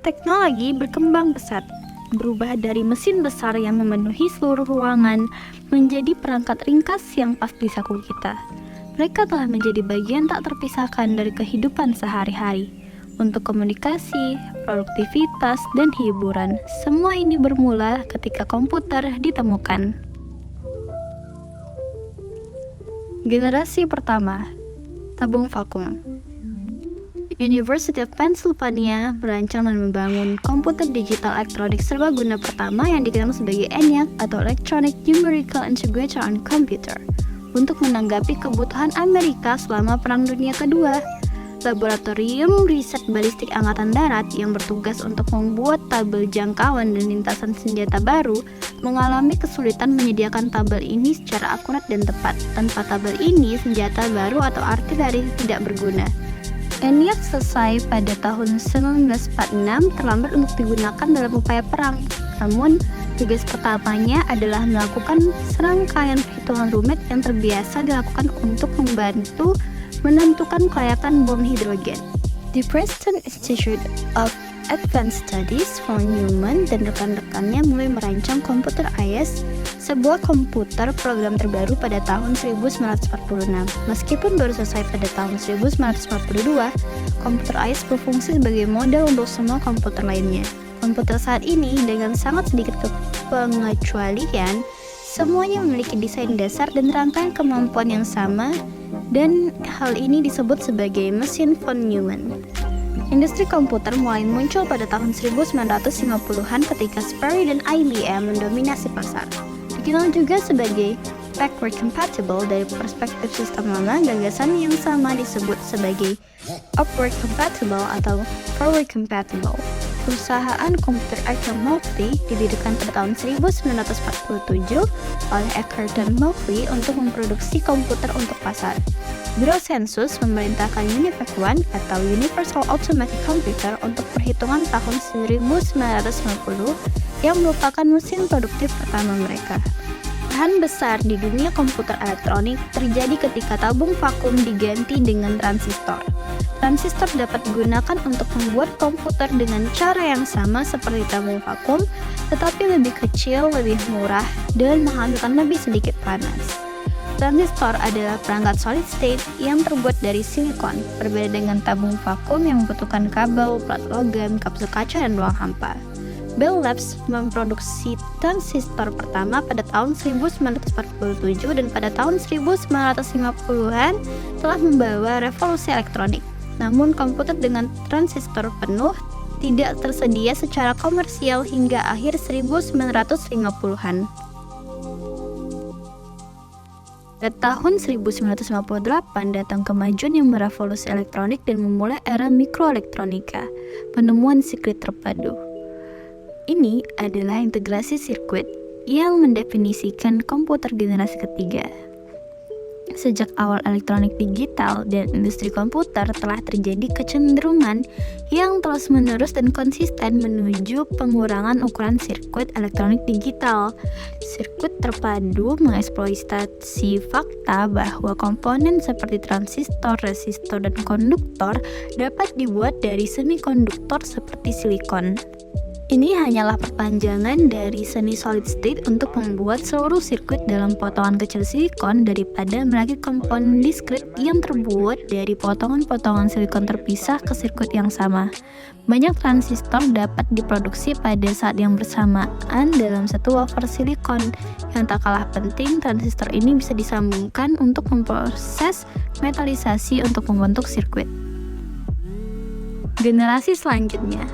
Teknologi berkembang pesat, berubah dari mesin besar yang memenuhi seluruh ruangan menjadi perangkat ringkas yang pas di saku kita. Mereka telah menjadi bagian tak terpisahkan dari kehidupan sehari-hari. Untuk komunikasi, produktivitas, dan hiburan, semua ini bermula ketika komputer ditemukan. Generasi pertama, tabung vakum. University of Pennsylvania merancang dan membangun komputer digital elektronik serbaguna pertama yang dikenal sebagai ENIAC atau Electronic Numerical Integrator on Computer untuk menanggapi kebutuhan Amerika selama Perang Dunia Kedua. Laboratorium Riset Balistik Angkatan Darat yang bertugas untuk membuat tabel jangkauan dan lintasan senjata baru mengalami kesulitan menyediakan tabel ini secara akurat dan tepat. Tanpa tabel ini, senjata baru atau artileri tidak berguna. ENIAC selesai pada tahun 1946 terlambat untuk digunakan dalam upaya perang. Namun, tugas pertamanya adalah melakukan serangkaian perhitungan rumit yang terbiasa dilakukan untuk membantu menentukan kelayakan bom hidrogen. The Princeton Institute of Advanced Studies von Neumann dan rekan-rekannya mulai merancang komputer IS, sebuah komputer program terbaru pada tahun 1946. Meskipun baru selesai pada tahun 1942, komputer IS berfungsi sebagai model untuk semua komputer lainnya. Komputer saat ini dengan sangat sedikit pengecualian, semuanya memiliki desain dasar dan rangkaian kemampuan yang sama, dan hal ini disebut sebagai mesin von Neumann. Industri komputer mulai muncul pada tahun 1950-an ketika Sperry dan IBM mendominasi pasar. Dikenal juga sebagai backward compatible dari perspektif sistem lama, gagasan yang sama disebut sebagai upward compatible atau forward compatible. Perusahaan komputer Arthur Motley didirikan pada tahun 1947 oleh Eckert Motley untuk memproduksi komputer untuk pasar. Bureau Census memerintahkan UNIVAC One atau Universal Automatic Computer untuk perhitungan tahun 1950 yang merupakan mesin produktif pertama mereka. Perubahan besar di dunia komputer elektronik terjadi ketika tabung vakum diganti dengan transistor. Transistor dapat digunakan untuk membuat komputer dengan cara yang sama seperti tabung vakum, tetapi lebih kecil, lebih murah, dan menghasilkan lebih sedikit panas. Transistor adalah perangkat solid state yang terbuat dari silikon, berbeda dengan tabung vakum yang membutuhkan kabel, plat logam, kapsul kaca, dan ruang hampa. Bell Labs memproduksi transistor pertama pada tahun 1947 dan pada tahun 1950-an telah membawa revolusi elektronik. Namun komputer dengan transistor penuh tidak tersedia secara komersial hingga akhir 1950-an. Pada tahun 1958 datang kemajuan yang merevolusi elektronik dan memulai era mikroelektronika, penemuan sirkuit terpadu. Ini adalah integrasi sirkuit yang mendefinisikan komputer generasi ketiga. Sejak awal elektronik digital dan industri komputer telah terjadi kecenderungan yang terus-menerus dan konsisten menuju pengurangan ukuran sirkuit elektronik digital. Sirkuit terpadu mengeksploitasi fakta bahwa komponen seperti transistor, resistor, dan konduktor dapat dibuat dari semikonduktor seperti silikon. Ini hanyalah perpanjangan dari seni solid state untuk membuat seluruh sirkuit dalam potongan kecil silikon daripada merakit komponen diskrit yang terbuat dari potongan-potongan silikon terpisah ke sirkuit yang sama. Banyak transistor dapat diproduksi pada saat yang bersamaan dalam satu wafer silikon. Yang tak kalah penting, transistor ini bisa disambungkan untuk memproses metalisasi untuk membentuk sirkuit. Generasi selanjutnya,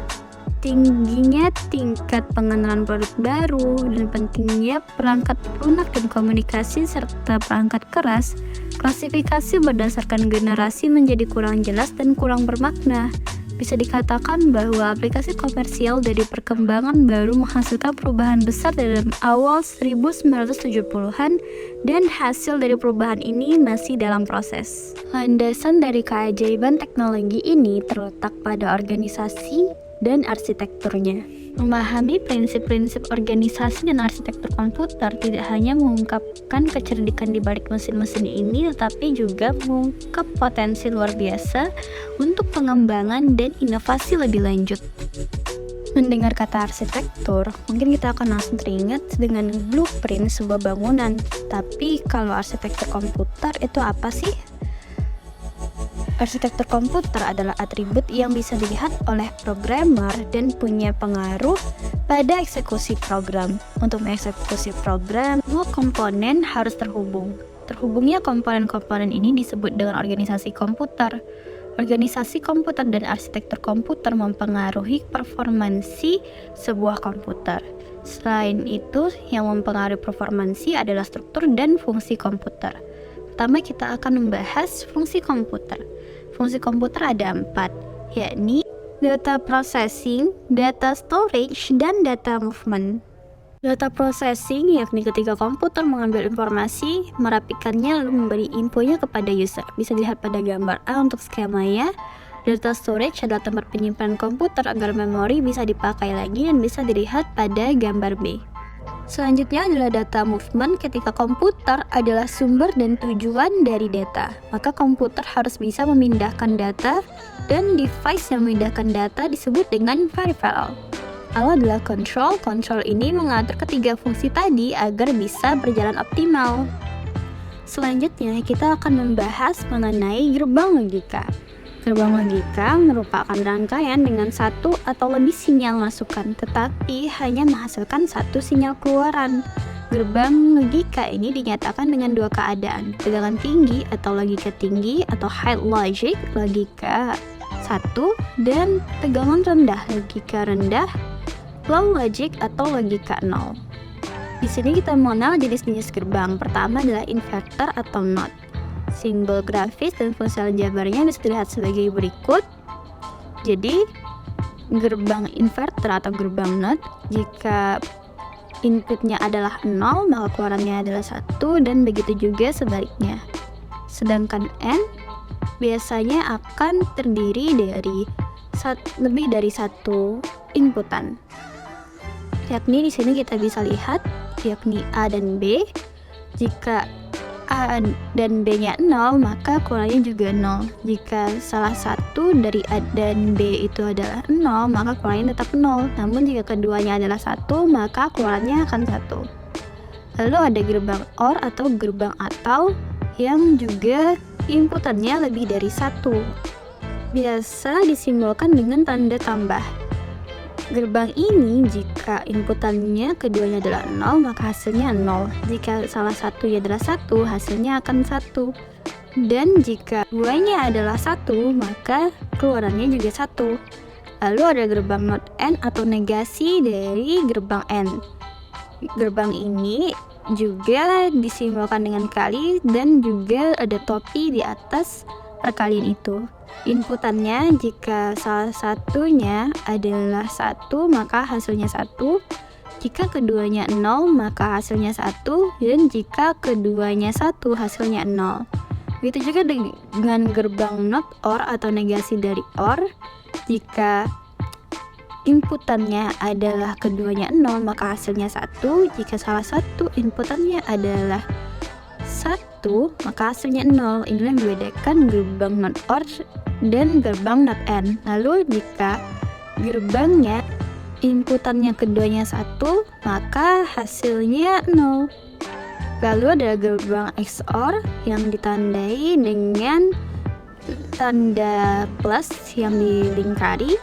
tingginya tingkat pengenalan produk baru dan pentingnya perangkat lunak dan komunikasi serta perangkat keras, klasifikasi berdasarkan generasi menjadi kurang jelas dan kurang bermakna. Bisa dikatakan bahwa aplikasi komersial dari perkembangan baru menghasilkan perubahan besar dalam awal 1970-an dan hasil dari perubahan ini masih dalam proses. Landasan dari keajaiban teknologi ini terletak pada organisasi dan arsitekturnya. Memahami prinsip-prinsip organisasi dan arsitektur komputer tidak hanya mengungkapkan kecerdikan di balik mesin-mesin ini, tetapi juga mengungkap potensi luar biasa untuk pengembangan dan inovasi lebih lanjut. Mendengar kata arsitektur, mungkin kita akan langsung teringat dengan blueprint sebuah bangunan. Tapi kalau arsitektur komputer itu apa sih? Arsitektur komputer adalah atribut yang bisa dilihat oleh programmer dan punya pengaruh pada eksekusi program. Untuk mengeksekusi program, semua komponen harus terhubung. Terhubungnya komponen-komponen ini disebut dengan organisasi komputer. Organisasi komputer dan arsitektur komputer mempengaruhi performansi sebuah komputer. Selain itu, yang mempengaruhi performansi adalah struktur dan fungsi komputer. Pertama, kita akan membahas fungsi komputer. Fungsi komputer ada 4, yakni data processing, data storage, dan data movement. Data processing yakni ketika komputer mengambil informasi, merapikannya lalu memberi infonya kepada user. Bisa dilihat pada gambar A untuk skemanya. Data storage adalah tempat penyimpanan komputer agar memori bisa dipakai lagi dan bisa dilihat pada gambar B. Selanjutnya adalah data movement ketika komputer adalah sumber dan tujuan dari data. Maka komputer harus bisa memindahkan data dan device yang memindahkan data disebut dengan peripheral. Lalu adalah control. Control ini mengatur ketiga fungsi tadi agar bisa berjalan optimal. Selanjutnya kita akan membahas mengenai gerbang logika. Gerbang logika merupakan rangkaian dengan satu atau lebih sinyal masukan, tetapi hanya menghasilkan satu sinyal keluaran. Gerbang logika ini dinyatakan dengan dua keadaan, tegangan tinggi atau logika tinggi atau high logic, logika 1, dan tegangan rendah, logika rendah, low logic atau logika 0. Di sini kita mengenal jenis-jenis gerbang. Pertama adalah inverter atau NOT. Simbol grafis dan fungsi aljabarnya bisa dilihat sebagai berikut. Jadi, gerbang inverter atau gerbang NOT, jika inputnya adalah 0, maka keluarannya adalah 1, dan begitu juga sebaliknya. Sedangkan N biasanya akan terdiri dari lebih dari satu inputan. Yakni di sini kita bisa lihat yakni A dan B. Jika A dan B-nya 0, maka keluarannya juga 0. Jika salah satu dari A dan B itu adalah 0, maka keluarannya tetap 0. Namun jika keduanya adalah 1, maka keluarannya akan 1. Lalu ada gerbang OR atau gerbang atau yang juga inputannya lebih dari 1. Biasa disimbolkan dengan tanda tambah. Gerbang ini jika inputannya keduanya adalah 0, maka hasilnya 0. Jika salah satunya adalah 1, hasilnya akan 1. Dan jika duanya adalah 1, maka keluarannya juga 1. Lalu ada gerbang not N atau negasi dari gerbang N. Gerbang ini juga disimbolkan dengan kali dan juga ada topi di atas perkalian itu. Inputannya jika salah satunya adalah 1, maka hasilnya 1. Jika keduanya 0, maka hasilnya 1. Dan jika keduanya 1, hasilnya 0. Begitu juga dengan gerbang not OR atau negasi dari OR. Jika inputannya adalah keduanya 0, maka hasilnya 1. Jika salah satu inputannya adalah 1, maka hasilnya 0. Inilah yang membedakan gerbang not OR dan gerbang not AND. Lalu jika gerbangnya inputannya keduanya 1, maka hasilnya 0. Lalu ada gerbang XOR yang ditandai dengan tanda plus yang dilingkari.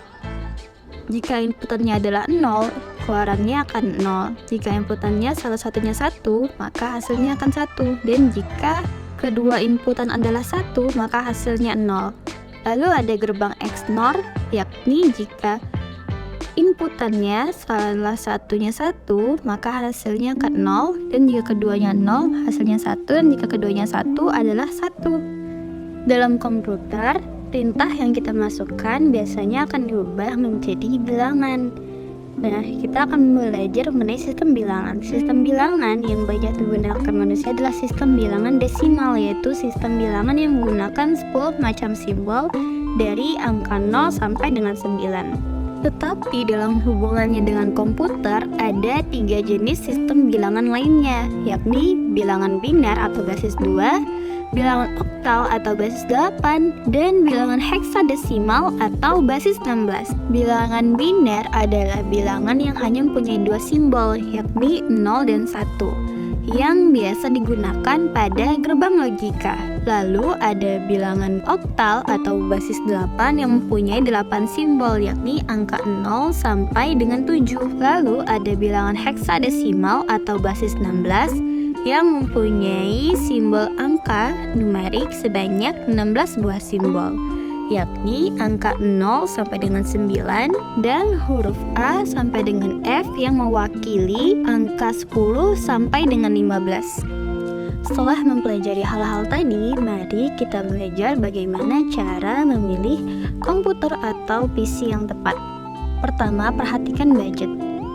Jika inputannya adalah 0, keluarannya akan 0. Jika inputannya salah satunya 1, maka hasilnya akan 1. Dan jika kedua inputan adalah 1, maka hasilnya 0. Lalu ada gerbang XNOR, yakni jika inputannya salah satunya 1, maka hasilnya akan 0. Dan jika keduanya 0, hasilnya 1. Dan jika keduanya 1 adalah 1. Dalam komputer, perintah yang kita masukkan biasanya akan diubah menjadi bilangan. Nah, kita akan belajar mengenai sistem bilangan. Sistem bilangan yang banyak digunakan manusia adalah sistem bilangan desimal, yaitu sistem bilangan yang menggunakan 10 macam simbol dari angka 0 sampai dengan 9. Tetapi dalam hubungannya dengan komputer, ada 3 jenis sistem bilangan lainnya, yakni bilangan biner atau basis 2, bilangan oktal oktal atau basis 8, dan bilangan heksadesimal atau basis 16. Bilangan biner adalah bilangan yang hanya mempunyai dua simbol, yakni 0 dan 1, yang biasa digunakan pada gerbang logika. Lalu ada bilangan oktal atau basis 8 yang mempunyai 8 simbol, yakni angka 0 sampai dengan 7. Lalu ada bilangan heksadesimal atau basis 16 yang mempunyai simbol angka numerik sebanyak 16 buah simbol, yakni angka 0 sampai dengan 9 dan huruf A sampai dengan F yang mewakili angka 10 sampai dengan 15. Setelah mempelajari hal-hal tadi, mari kita belajar bagaimana cara memilih komputer atau PC yang tepat. Pertama, perhatikan budget.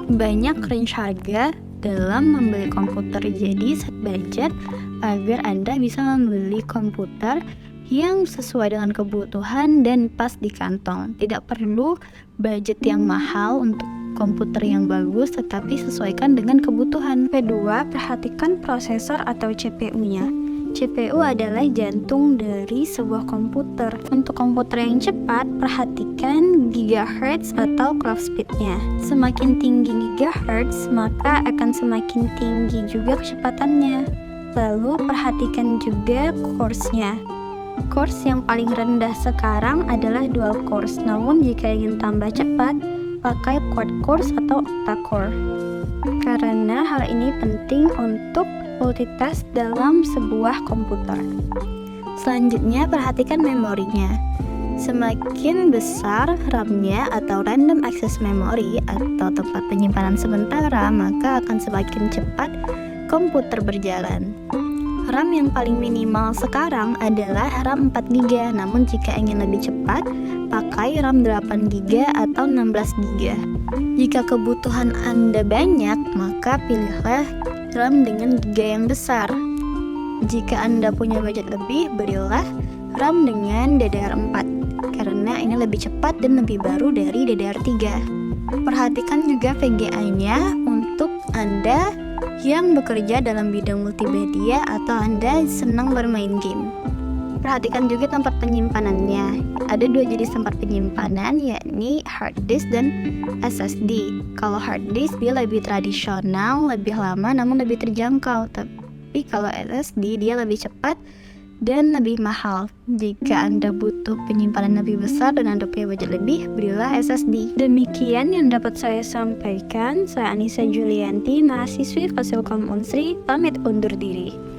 Banyak range harga dalam membeli komputer, jadi set budget agar Anda bisa membeli komputer yang sesuai dengan kebutuhan dan pas di kantong. Tidak perlu budget yang mahal untuk komputer yang bagus, tetapi sesuaikan dengan kebutuhan. Kedua, perhatikan prosesor atau CPU-nya. CPU adalah jantung dari sebuah komputer. Untuk komputer yang cepat, perhatikan gigahertz atau clock speed-nya. Semakin tinggi gigahertz, maka akan semakin tinggi juga kecepatannya. Lalu perhatikan juga course-nya. Course yang paling rendah sekarang adalah dual course, namun jika ingin tambah cepat, pakai quad course atau octa-core. Karena hal ini penting untuk multitask dalam sebuah komputer. Selanjutnya, perhatikan memorinya. Semakin besar RAM-nya atau random access memory atau tempat penyimpanan sementara, maka akan semakin cepat komputer berjalan. RAM yang paling minimal sekarang adalah RAM 4GB, namun jika ingin lebih cepat, pakai RAM 8GB atau 16GB. Jika kebutuhan Anda banyak, maka pilihlah RAM dengan giga yang besar. Jika Anda punya budget lebih, berilah RAM dengan DDR4, karena ini lebih cepat dan lebih baru dari DDR3. Perhatikan juga VGA-nya untuk Anda yang bekerja dalam bidang multimedia atau Anda senang bermain game. Perhatikan juga tempat penyimpanannya. Ada dua jenis tempat penyimpanan, yakni hard disk dan SSD. Kalau hard disk dia lebih tradisional, lebih lama namun lebih terjangkau. Tapi kalau SSD dia lebih cepat dan lebih mahal. Jika Anda butuh penyimpanan lebih besar dan Anda punya budget lebih, belilah SSD. Demikian yang dapat saya sampaikan. Saya Anissa Julianti, mahasiswi Fasilkom Unsri, pamit undur diri.